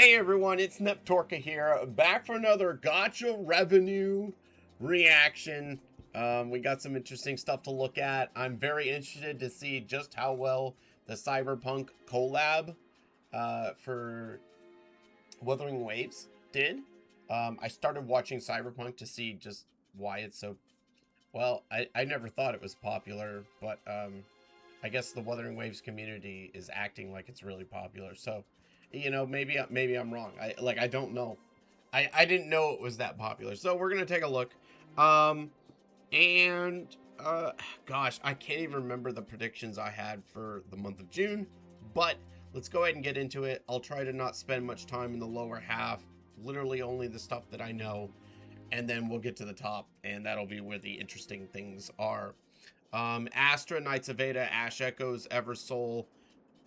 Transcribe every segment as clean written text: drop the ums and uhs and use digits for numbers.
Hey everyone, it's Neptorka here, back for another Gacha revenue reaction. We got some interesting stuff to look at. I'm very interested to see just how well the Cyberpunk collab for Wuthering Waves did. I started watching Cyberpunk to see just why it's so... Well, I never thought it was popular, but I guess the Wuthering Waves community is acting like it's really popular, so... You know, maybe I'm wrong. I don't know. I didn't know it was that popular. So we're gonna take a look. And gosh, I can't even remember the predictions I had for the month of June. But let's go ahead and get into it. I'll try to not spend much time in the lower half. Literally only the stuff that I know, and then we'll get to the top, and that'll be where the interesting things are. Astra, Knights of Ada, Ash Echoes, Eversoul.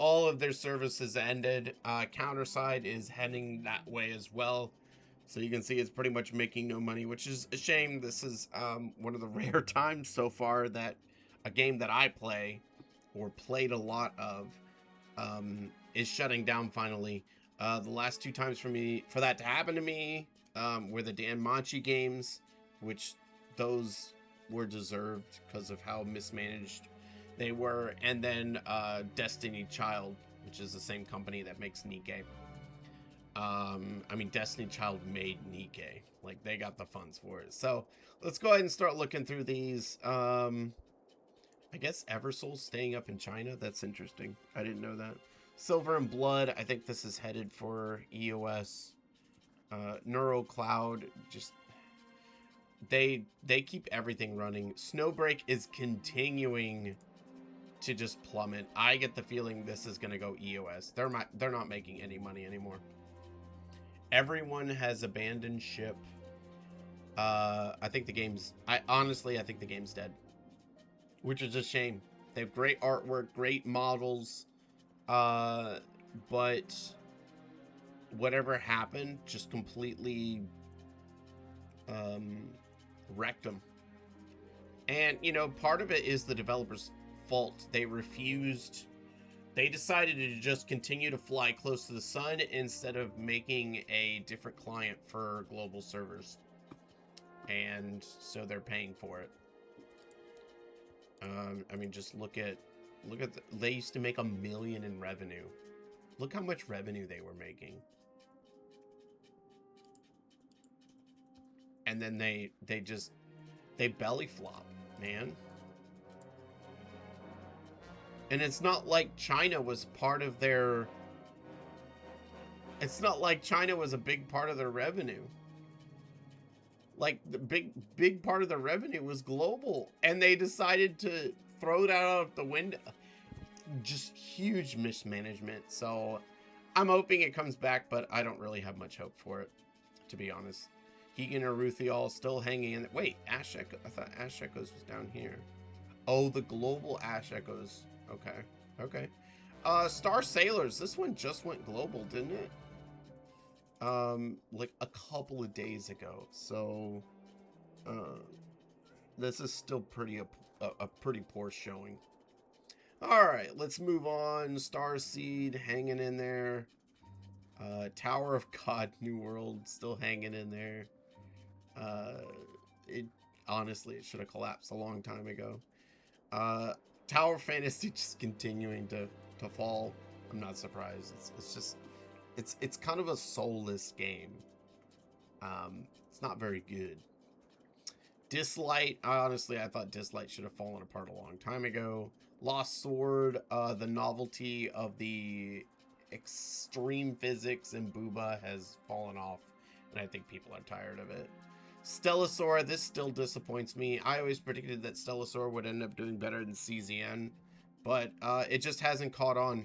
All of their services ended. Counterside is heading that way as well. So you can see it's pretty much making no money, which is a shame. This is one of the rare times so far that a game that I play or played a lot of is shutting down finally. The last two times for that to happen to me were the Dan Manchi games, which those were deserved because of how mismanaged they were, and then Destiny Child, which is the same company that makes Nikke. I mean, Destiny Child made Nikke. Like, they got the funds for it. So, let's go ahead and start looking through these. I guess Eversoul's staying up in China. That's interesting. I didn't know that. Silver and Blood, I think this is headed for EOS. Neuro Cloud, just... They keep everything running. Snowbreak is continuing to just plummet. I get the feeling this is going to go EOS. They're not making any money anymore. Everyone has abandoned ship. I think the game's... honestly, I think the game's dead. Which is a shame. They have great artwork, great models. But whatever happened just completely wrecked them. And, you know, part of it is the developers' fault. They decided to just continue to fly close to the sun instead of making a different client for global servers, and so they're paying for it. I mean, just look at they used to make $1 million in revenue. Look how much revenue they were making, and then they belly flop, man. And it's not like China was part of their... It's not like China was a big part of their revenue. Like, the big part of the revenue was global. And they decided to throw that out the window. Just huge mismanagement. So, I'm hoping it comes back, but I don't really have much hope for it, to be honest. Hegan or Ruthiol still hanging in... Wait, Ash Echo... I thought Ash Echoes was down here. Oh, the global Ash Echoes... Okay. Star Sailors. This one just went global, didn't it? Like a couple of days ago. So, this is still a pretty poor showing. All right, let's move on. Starseed hanging in there. Tower of God, New World still hanging in there. Honestly, it should have collapsed a long time ago. Tower Fantasy just continuing to fall. I'm not surprised. It's kind of a soulless game. It's not very good. Dislight, honestly, I thought Dislight should have fallen apart a long time ago. Lost Sword, the novelty of the extreme physics in Booba has fallen off, and I think people are tired of it. Stellasaur, this still disappoints me. I always predicted that Stellasaur would end up doing better than CZN, but it just hasn't caught on.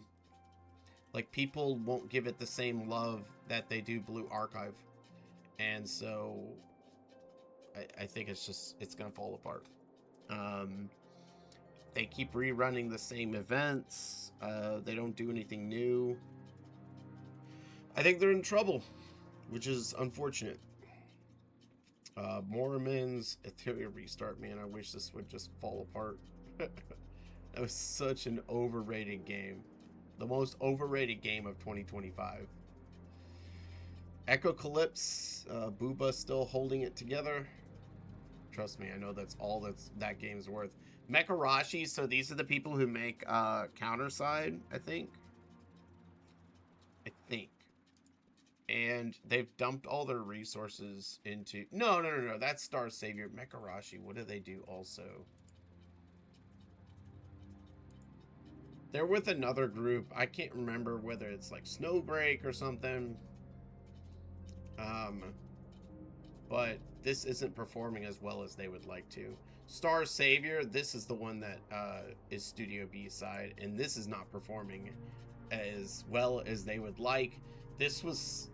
Like, people won't give it the same love that they do Blue Archive, and so I think it's gonna fall apart. They keep rerunning the same events. They don't do anything new. I think they're in trouble, which is unfortunate. Mormons, Ethereum Restart, man, I wish this would just fall apart. That was such an overrated game. The most overrated game of 2025. Echocalypse, Booba still holding it together. Trust me, I know that's all that game's worth. Mecharashi, so these are the people who make Counterside, I think. And they've dumped all their resources into... No. That's Star Savior. Mecharashi, what do they do also? They're with another group. I can't remember whether it's like Snowbreak or something. But this isn't performing as well as they would like to. Star Savior, this is the one that is Studio B side, and this is not performing as well as they would like. This was,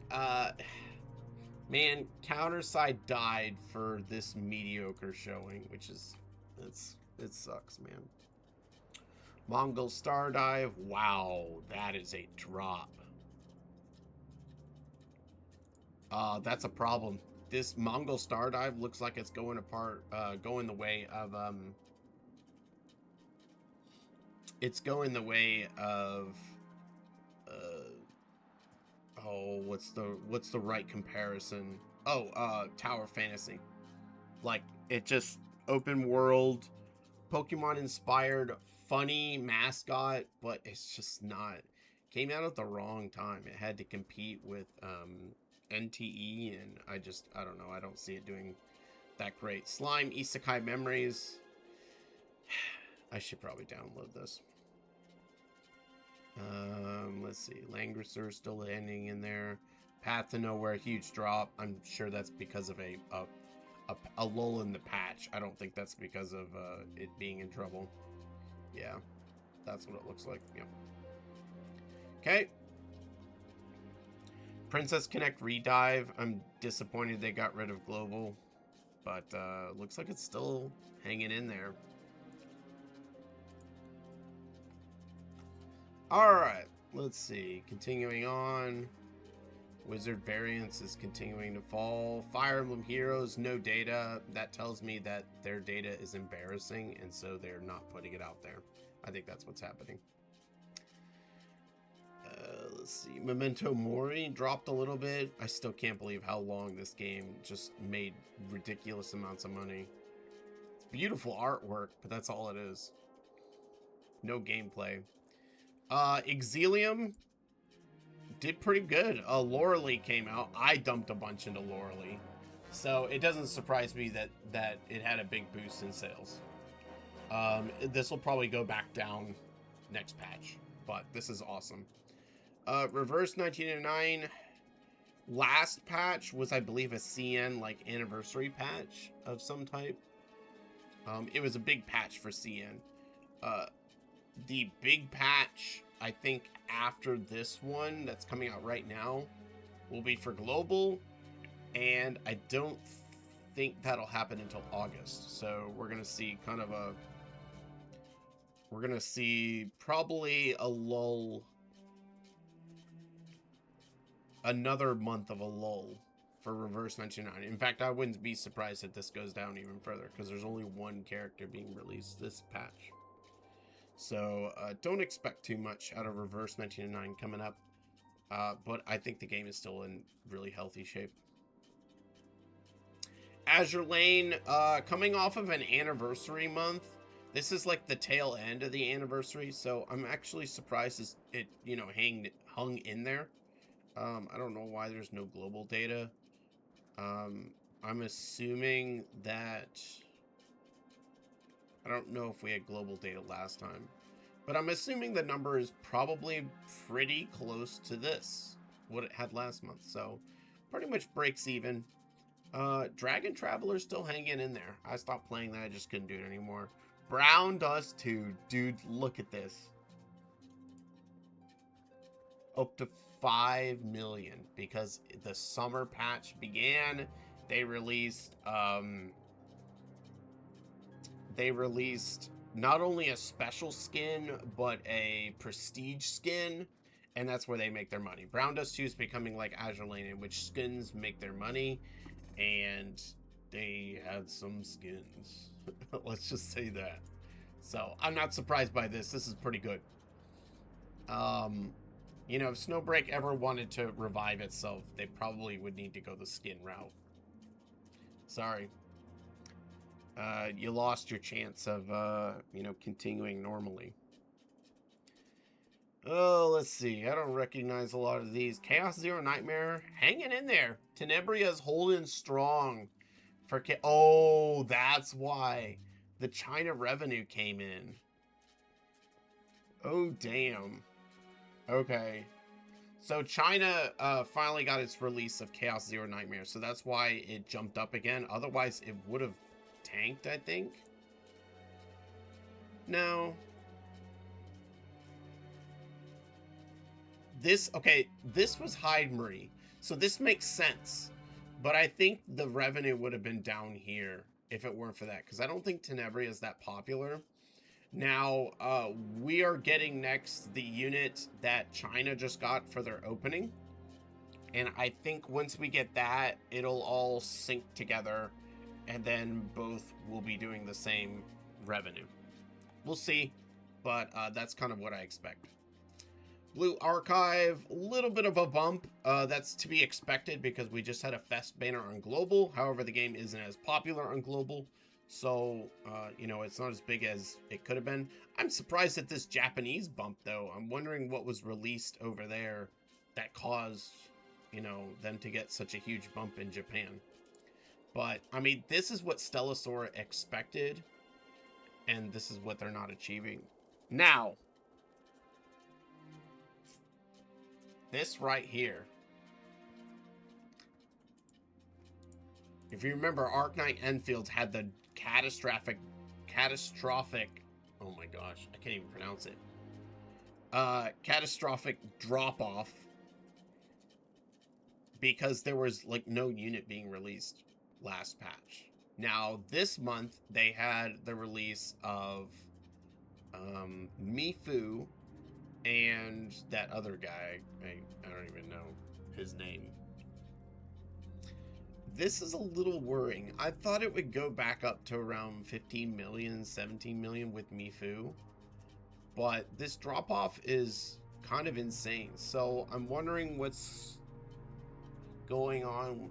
man, Counterside died for this mediocre showing, which is, it sucks, man. Mongol Star Dive, wow, that is a drop. That's a problem. This Mongol Star Dive looks like it's going the way of, it's going the way of, oh, what's the right comparison? Oh, Tower Fantasy. Like, it just open world, Pokemon inspired, funny mascot, but it's just not. Came out at the wrong time. It had to compete with NTE, and I don't know. I don't see it doing that great. Slime Isekai Memories. I should probably download this. Let's see. Langrisser still landing in there. Path to Nowhere, huge drop. I'm sure that's because of a lull in the patch. I don't think that's because of it being in trouble. Yeah, that's what it looks like. Yep. Okay. Princess Connect Redive. I'm disappointed they got rid of Global, but looks like it's still hanging in there. Alright, let's see. Continuing on. Wizard Variance is continuing to fall. Fire Emblem Heroes, no data. That tells me that their data is embarrassing, and so they're not putting it out there. I think that's what's happening. Let's see. Memento Mori dropped a little bit. I still can't believe how long this game just made ridiculous amounts of money. It's beautiful artwork, but that's all it is. No gameplay. Exilium did pretty good. Loralee came out. I dumped a bunch into Loralee. So it doesn't surprise me that it had a big boost in sales. This will probably go back down next patch, but this is awesome. Reverse 1909 last patch was, I believe, a CN like anniversary patch of some type. It was a big patch for CN. The big patch, I think, after this one that's coming out right now will be for Global, and I don't think that'll happen until August. So we're gonna see we're gonna see probably a lull, another month of a lull for Reverse 99. In fact, I wouldn't be surprised if this goes down even further, because there's only one character being released this patch. So don't expect too much out of Reverse 1999 coming up. But I think the game is still in really healthy shape. Azure Lane, coming off of an anniversary month. This is like the tail end of the anniversary, so I'm actually surprised it hung in there. I don't know why there's no global data. I'm assuming that... I don't know if we had global data last time, but I'm assuming the number is probably pretty close to this, what it had last month. So pretty much breaks even. Dragon Traveler's still hanging in there. I stopped playing that. I just couldn't do it anymore. Brown Dust 2. Dude, look at this. Up to 5 million because the summer patch began. They released not only a special skin, but a prestige skin, and that's where they make their money. Brown Dust 2 is becoming like Azure Lane, in which skins make their money, and they had some skins. Let's just say that. So I'm not surprised by this. This is pretty good. You know, if Snowbreak ever wanted to revive itself, they probably would need to go the skin route. Sorry. You lost your chance of, you know, continuing normally. Oh, let's see. I don't recognize a lot of these. Chaos Zero Nightmare, hanging in there. Tenebria's holding strong. Oh, that's why the China revenue came in. Oh, damn. Okay. So China finally got its release of Chaos Zero Nightmare, so that's why it jumped up again. Otherwise, it would have tanked, I think. No. This was Hyde Marie, so this makes sense. But I think the revenue would have been down here if it weren't for that, because I don't think Tenebria is that popular. Now, we are getting next the unit that China just got for their opening. And I think once we get that, it'll all sync together, and then both will be doing the same revenue. We'll see, but that's kind of what I expect. Blue Archive, a little bit of a bump. That's to be expected because we just had a Fest banner on Global. However, the game isn't as popular on Global. So, you know, it's not as big as it could have been. I'm surprised at this Japanese bump, though. I'm wondering what was released over there that caused, you know, them to get such a huge bump in Japan. But, I mean, this is what Stellasaur expected, and this is what they're not achieving. Now, this right here. If you remember, Arknight Enfield had the catastrophic, oh my gosh, I can't even pronounce it. Catastrophic drop-off because there was, like, no unit being released last patch. Now, this month, they had the release of Mifu and that other guy. I don't even know his name. This is a little worrying. I thought it would go back up to around 15 million, 17 million with Mifu. But this drop-off is kind of insane. So I'm wondering what's going on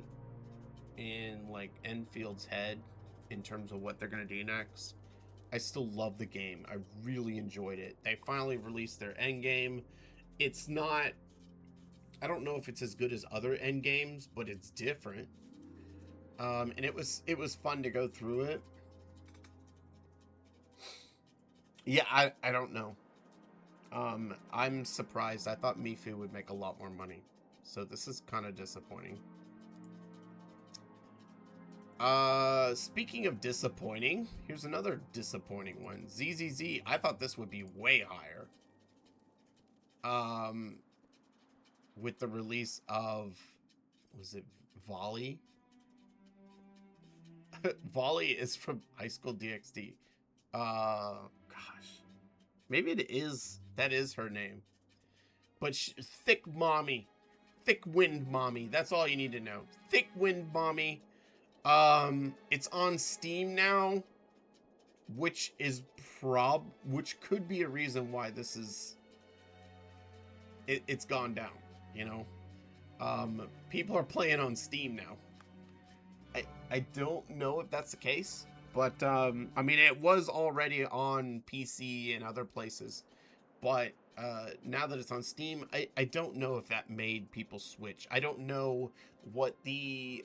in, like, Enfield's head in terms of what they're going to do next. I still love the game. I really enjoyed it. They finally released their end game. It's not... I don't know if it's as good as other end games, but it's different. And it was fun to go through it. Yeah, I don't know. I'm surprised. I thought Mifu would make a lot more money. So this is kind of disappointing. Speaking of disappointing, here's another disappointing one. ZZZ, I thought this would be way higher. With the release of, was it Volley? Volley is from High School DxD. Gosh. Maybe it is, that is her name. But Thick Mommy. Thick Wind Mommy. That's all you need to know. Thick Wind Mommy. It's on Steam now, which could be a reason why this is, it's gone down, you know? People are playing on Steam now. I don't know if that's the case, but, I mean, it was already on PC and other places, but, now that it's on Steam, I don't know if that made people switch. I don't know what the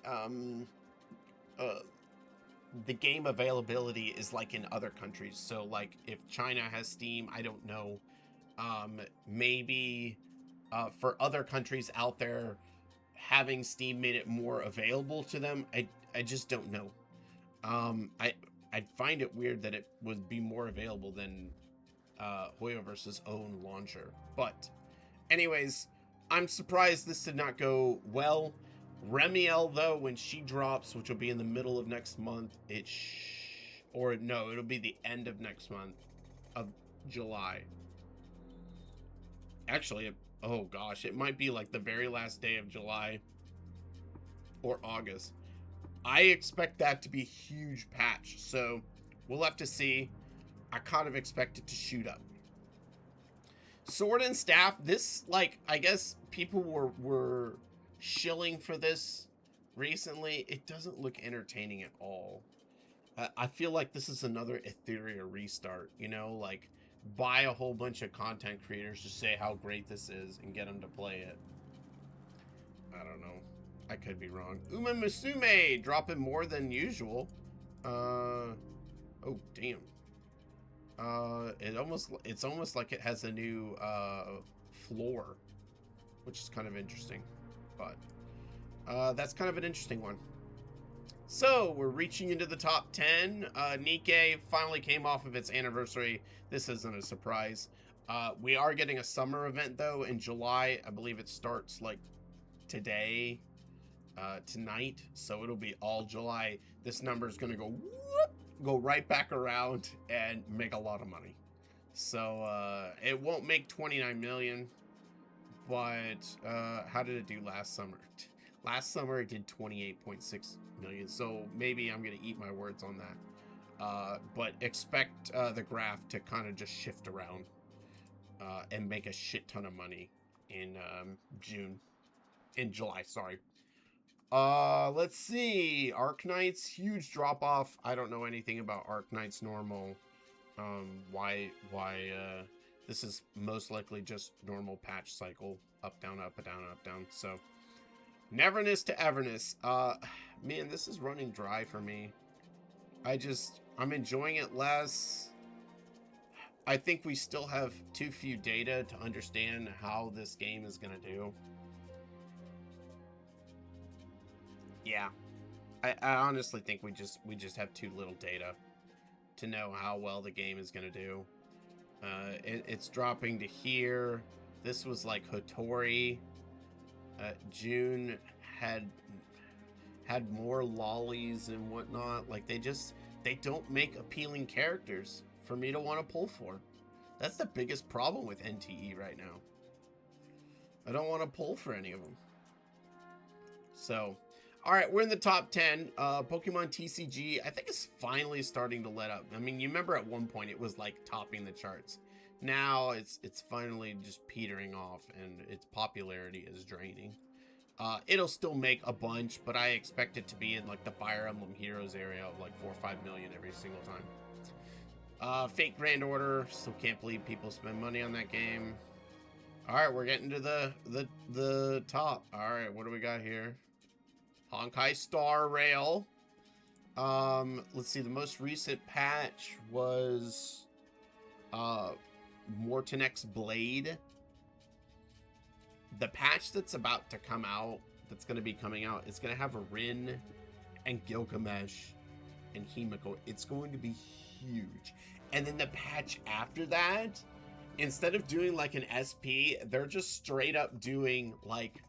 game availability is like in other countries. So, like, if China has Steam, I don't know. Maybe for other countries out there, having Steam made it more available to them. I just don't know. I'd find it weird that it would be more available than Hoyoverse's own launcher. But anyways, I'm surprised this did not go well. Remiel, though, when she drops, which will be in the middle of next month, it'll be the end of next month of July. Actually, oh gosh, it might be like the very last day of July or August. I expect that to be a huge patch, so we'll have to see. I kind of expect it to shoot up. Sword and Staff, this, like, I guess people were shilling for this recently. It doesn't look entertaining at all. I feel like this is another Etheria restart, you know, like buy a whole bunch of content creators to say how great this is and get them to play it. I don't know. I could be wrong. Uma Musume dropping more than usual. Oh damn. It's almost like it has a new floor, which is kind of interesting. But that's kind of an interesting one. So we're reaching into the top 10. Nikkei finally came off of its anniversary. This isn't a surprise. We are getting a summer event though in July. I believe it starts like today, tonight. So it'll be all July. This number is gonna go whoop, go right back around and make a lot of money. So it won't make 29 million, but how did it do last summer? Last summer it did 28.6 million, so maybe I'm gonna eat my words on that. But expect the graph to kind of just shift around and make a shit ton of money in July, sorry. Let's see. Arknights, huge drop off. I don't know anything about Arknights normal. Why this is most likely just normal patch cycle, up, down, up, down, up, down. So Neverness to Everness. Man, this is running dry for me. I'm enjoying it less. I think we still have too few data to understand how this game is gonna do. Yeah, I honestly think we just have too little data to know how well the game is gonna do. It's dropping to here. This was like Hotori. June had more lollies and whatnot. Like they don't make appealing characters for me to want to pull for. That's the biggest problem with NTE right now. I don't want to pull for any of them. So, all right, we're in the top 10. Pokemon TCG, I think it's finally starting to let up. I mean, you remember at one point it was like topping the charts. Now it's finally just petering off and its popularity is draining. It'll still make a bunch, but I expect it to be in like the Fire Emblem Heroes area of like 4 or 5 million every single time. Fake Grand Order, still can't believe people spend money on that game. All right, we're getting to the top. All right, what do we got here? Honkai Star Rail. Let's see, the most recent patch was Mortonix Blade. The patch that's about to come out, that's going to be coming out, is going to have a Rin and Gilgamesh and Himiko. It's going to be huge. And then the patch after that, instead of doing like an SP, they're just straight up doing like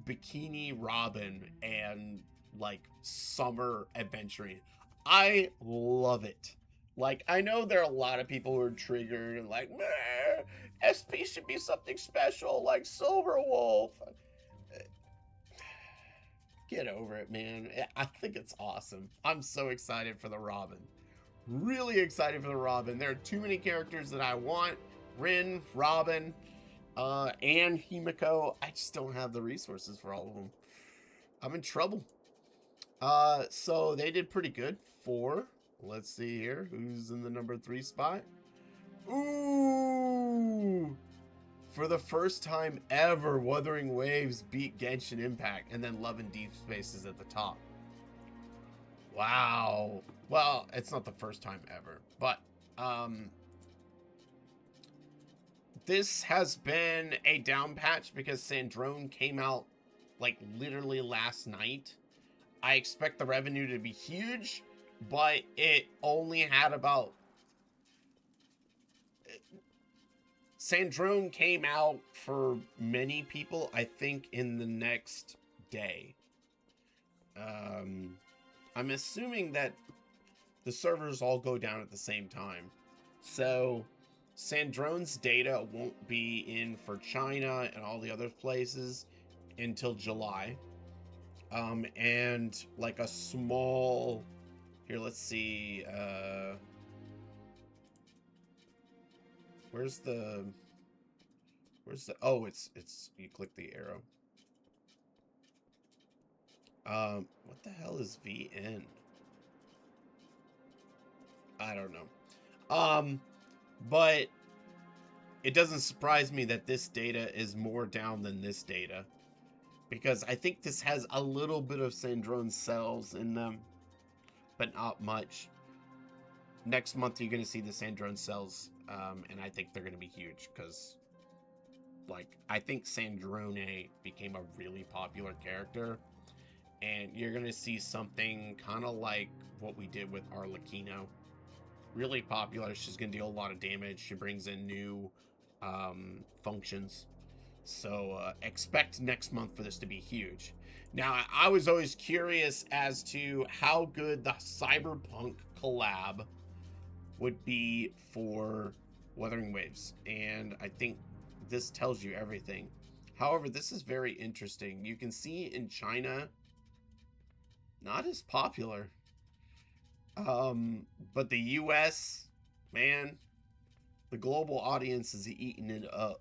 Bikini Robin and like summer adventuring. I love it. Like, I know there are a lot of people who are triggered and like, meh, SP should be something special like Silver Wolf. Get over it, man. I think it's awesome. I'm so excited for the Robin. Really excited for the Robin. There are too many characters that I want. Rin, Robin, and Himiko. I just don't have the resources for all of them. I'm in trouble. So they did pretty good. 4. Let's see here. Who's in the number 3 spot? Ooh! For the first time ever, Wuthering Waves beat Genshin Impact, and then Love and Deep Space is at the top. Wow. Well, it's not the first time ever, but this has been a down patch because Sandrone came out like literally last night. I expect the revenue to be huge, but it only had about... Sandrone came out for many people, I think, in the next day. I'm assuming that the servers all go down at the same time. So Sandrone's data won't be in for China and all the other places until July. And like a small... Here, let's see. Where's the... Where's the... Oh, it's... You click the arrow. What the hell is VN? I don't know. But it doesn't surprise me that this data is more down than this data. Because I think this has a little bit of Sandrone cells in them, but not much. Next month, you're going to see the Sandrone cells, and I think they're going to be huge, because, like, I think Sandrone became a really popular character, and you're going to see something kind of like what we did with Arlecchino. Really popular. She's going to deal a lot of damage. She brings in new functions. So expect next month for this to be huge. Now, I was always curious as to how good the Cyberpunk collab would be for Wuthering Waves, and I think this tells you everything. However, this is very interesting. You can see in China, not as popular. But the US, man, the global audience is eating it up.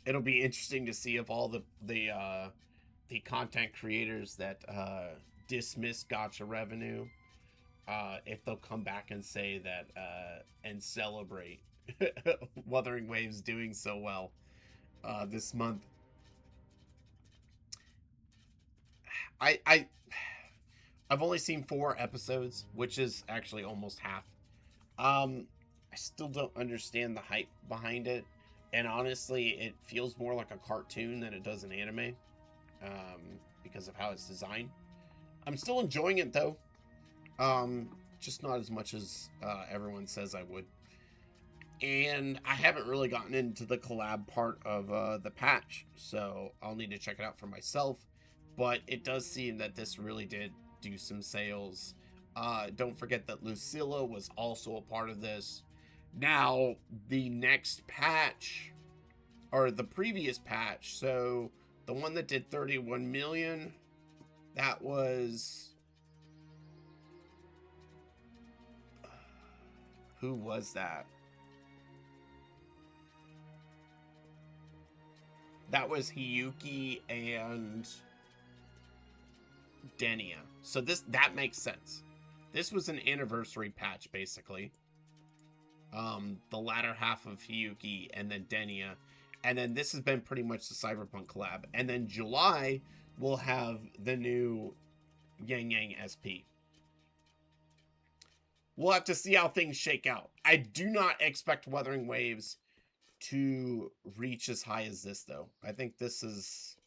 It'll be interesting to see if all the content creators that dismiss Gacha revenue, if they'll come back and say that and celebrate Wuthering Waves doing so well this month. I've only seen 4 episodes, which is actually almost half. I still don't understand the hype behind it, and honestly, it feels more like a cartoon than it does an anime, because of how it's designed. I'm still enjoying it though, just not as much as everyone says I would. And I haven't really gotten into the collab part of the patch, so I'll need to check it out for myself. But it does seem that this really did do some sales. Don't forget that Lucilla was also a part of this. Now, the next patch, or the previous patch, so the one that did 31 million, that was... Who was that? That was Hiyuki and Denia. So that makes sense. This was an anniversary patch, basically. The latter half of Hiyuki and then Denia. And then this has been pretty much the Cyberpunk collab. And then July, we'll have the new Yang Yang SP. We'll have to see how things shake out. I do not expect Wuthering Waves to reach as high as this, though. I think this is...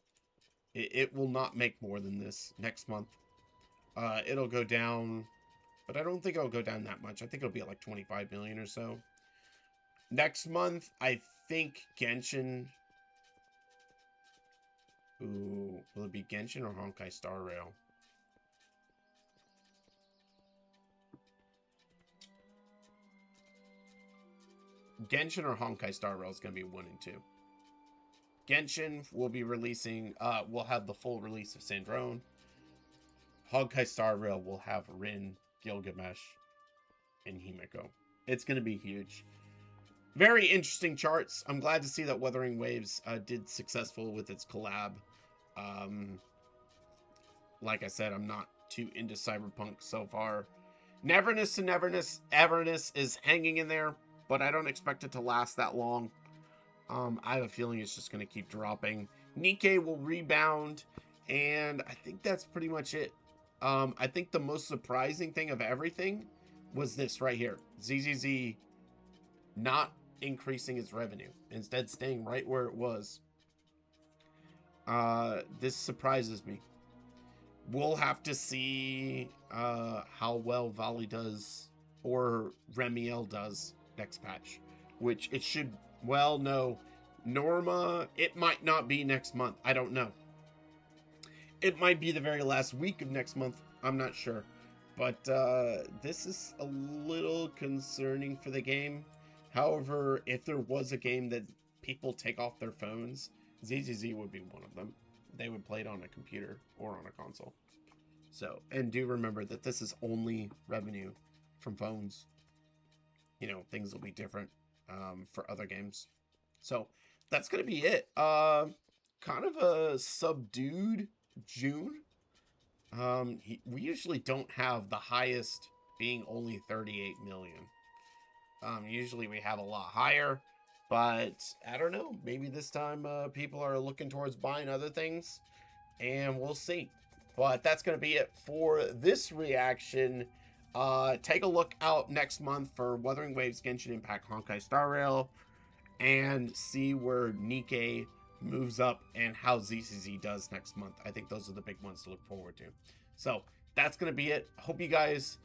It will not make more than this next month. It'll go down, but I don't think it'll go down that much. I think it'll be at like 25 million or so. Next month, I think Genshin... Ooh, will it be Genshin or Honkai Star Rail? Genshin or Honkai Star Rail is going to be 1 and 2. Genshin will be releasing, we'll have the full release of Sandrone. Honkai Star Rail will have Rin, Gilgamesh, and Himeko. It's going to be huge. Very interesting charts. I'm glad to see that Wuthering Waves did successful with its collab. Like I said, I'm not too into Cyberpunk so far. Neverness to Everness is hanging in there, but I don't expect it to last that long. I have a feeling it's just going to keep dropping. Nikkei will rebound, and I think that's pretty much it. I think the most surprising thing of everything was this right here. ZZZ not increasing its revenue, instead staying right where it was. This surprises me. We'll have to see how well Valley does, or Remiel does next patch, which it should... Well, no. Norma, it might not be next month. I don't know. It might be the very last week of next month. I'm not sure. But this is a little concerning for the game. However, if there was a game that people take off their phones, ZZZ would be one of them. They would play it on a computer or on a console. So, and do remember that this is only revenue from phones. you know, things will be different for other games. So that's gonna be it. Kind of a subdued June. We usually don't have the highest being only 38 million. Usually we have a lot higher, but I don't know. Maybe this time people are looking towards buying other things, and we'll see. But that's going to be it for this reaction. Take a look out next month for Wuthering Waves, Genshin Impact, Honkai Star Rail, and see where Nikkei moves up and how ZCZ does next month. I think those are the big ones to look forward to. So that's going to be it. Hope you guys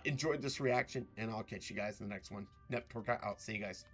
enjoyed this reaction, and I'll catch you guys in the next one. Neptorka out. See you guys.